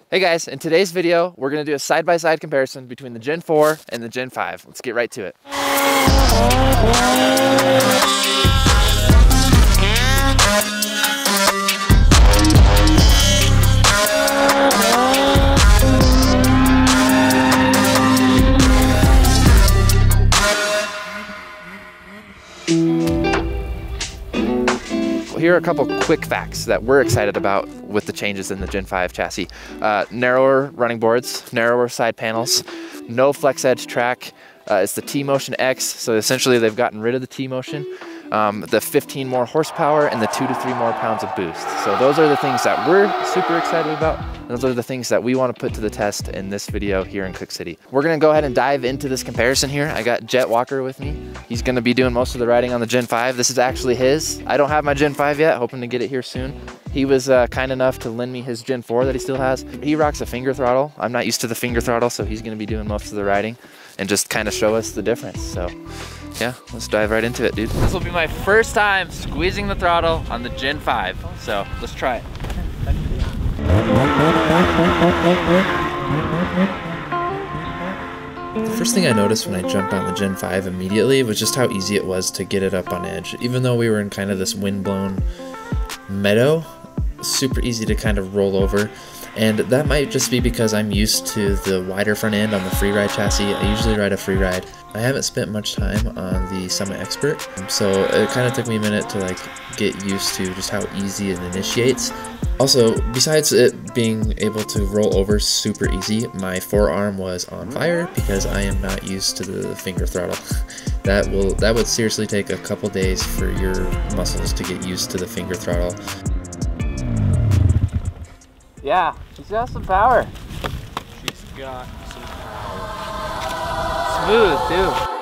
Hey guys, in today's video, we're gonna do a side-by-side comparison between the Gen 4 and the Gen 5. Let's get right to it. Here are a couple quick facts that we're excited about with the changes in the Gen 5 chassis. Narrower running boards, narrower side panels, no flex edge track. It's the T-Motion X, so essentially they've gotten rid of the T-Motion. The 15 more horsepower and the 2 to 3 more pounds of boost. So those are the things that we're super excited about. Those are the things that we want to put to the test in this video here in Cooke City. We're gonna go ahead and dive into this comparison here. I got Jet Walker with me. He's gonna be doing most of the riding on the Gen 5. This is actually his. I don't have my Gen 5 yet, hoping to get it here soon. He was kind enough to lend me his Gen 4 that he still has. He rocks a finger throttle. I'm not used to the finger throttle, so he's gonna be doing most of the riding and just kind of show us the difference. So yeah, let's dive right into it, dude. This will be my first time squeezing the throttle on the Gen 5, so let's try it. The first thing I noticed when I jumped on the Gen 5 immediately was just how easy it was to get it up on edge. Even though we were in kind of this windblown meadow, super easy to kind of roll over. And that might just be because I'm used to the wider front end on the freeride chassis. I usually ride a freeride. I haven't spent much time on the Summit Expert, so it kind of took me a minute to like get used to just how easy it initiates. Also, besides it being able to roll over super easy, my forearm was on fire because I am not used to the finger throttle. That would seriously take a couple days for your muscles to get used to the finger throttle. Yeah, she's got some power. She's got some power. Smooth too.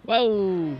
Whoa!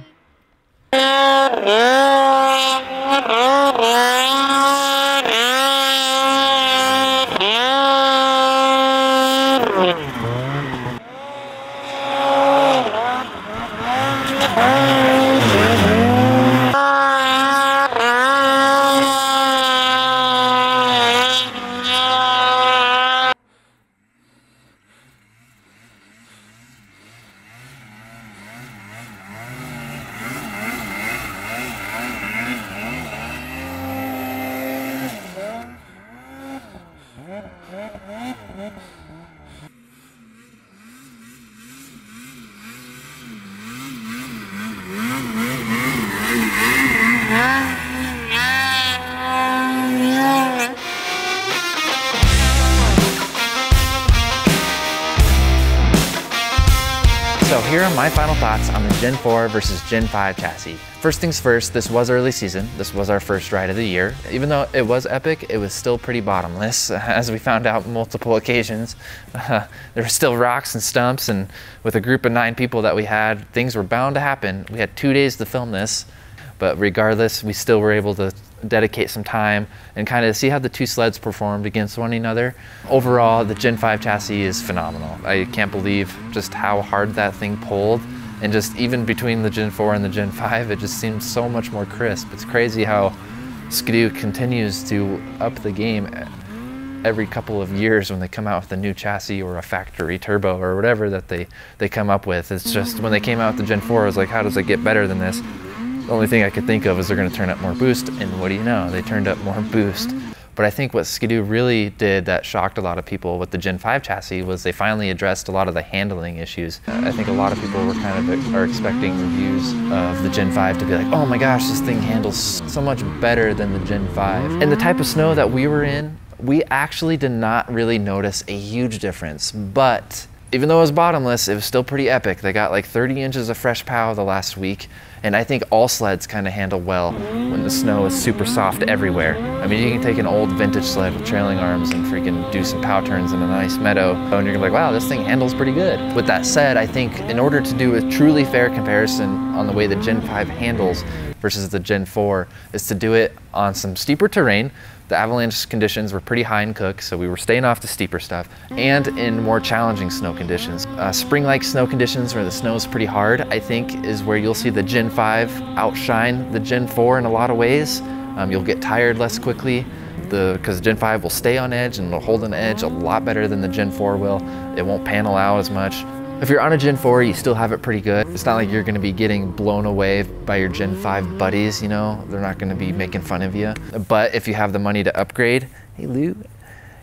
So here are my final thoughts on the Gen 4 versus Gen 5 chassis. First things first, this was early season. This was our first ride of the year. Even though it was epic, it was still pretty bottomless, as we found out multiple occasions. There were still rocks and stumps, and with a group of 9 people that we had, things were bound to happen. We had 2 days to film this, but regardless, we still were able to dedicate some time and kind of see how the 2 sleds performed against one another. Overall, the Gen 5 chassis is phenomenal. I can't believe just how hard that thing pulled, and just even between the Gen 4 and the Gen 5, it just seems so much more crisp. It's crazy how Skidoo continues to up the game every couple of years when they come out with a new chassis or a factory turbo or whatever that they come up with. It's just, when they came out with the Gen 4, I was like, how does it get better than this? The only thing I could think of is they're going to turn up more boost, and what do you know? They turned up more boost. But I think what Skidoo really did that shocked a lot of people with the Gen 5 chassis was they finally addressed a lot of the handling issues. I think a lot of people were are expecting reviews of the Gen 5 to be like, oh my gosh, this thing handles so much better than the Gen 5. And the type of snow that we were in, we actually did not really notice a huge difference, but even though it was bottomless, it was still pretty epic. They got like 30 inches of fresh pow the last week, and I think all sleds kind of handle well when the snow is super soft everywhere. I mean, you can take an old vintage sled with trailing arms and freaking do some pow turns in a nice meadow, and you're gonna be like, wow, this thing handles pretty good. With that said, I think in order to do a truly fair comparison on the way the Gen 5 handles versus the Gen 4 is to do it on some steeper terrain. The avalanche conditions were pretty high in Cooke, so we were staying off the steeper stuff, and in more challenging snow conditions. Spring-like snow conditions where the snow is pretty hard, I think, is where you'll see the Gen 5 outshine the Gen 4 in a lot of ways. You'll get tired less quickly, because Gen 5 will stay on edge and will hold an edge a lot better than the Gen 4 will. It won't panel out as much. If you're on a Gen 4, you still have it pretty good. It's not like you're gonna be getting blown away by your Gen 5 buddies, you know? They're not gonna be making fun of you. But if you have the money to upgrade, hey Lou,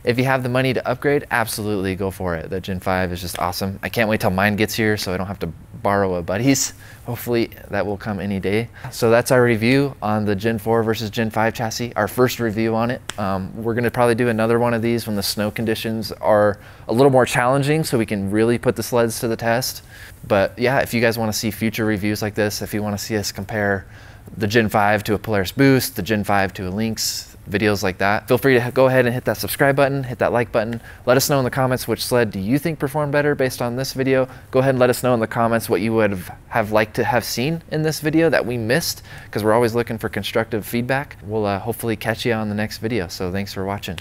if you have the money to upgrade, absolutely go for it. The Gen 5 is just awesome. I can't wait till mine gets here so I don't have to borrow a buddy's. Hopefully that will come any day. So that's our review on the Gen 4 versus Gen 5 chassis, our first review on it. We're gonna probably do another one of these when the snow conditions are a little more challenging so we can really put the sleds to the test. But yeah, if you guys wanna see future reviews like this, if you wanna see us compare the Gen 5 to a Polaris Boost, the Gen 5 to a Lynx, videos like that, feel free to go ahead and hit that subscribe button, hit that like button. Let us know in the comments which sled do you think performed better based on this video. Go ahead and let us know in the comments what you would have liked to have seen in this video that we missed, because we're always looking for constructive feedback. We'll hopefully catch you on the next video. So thanks for watching.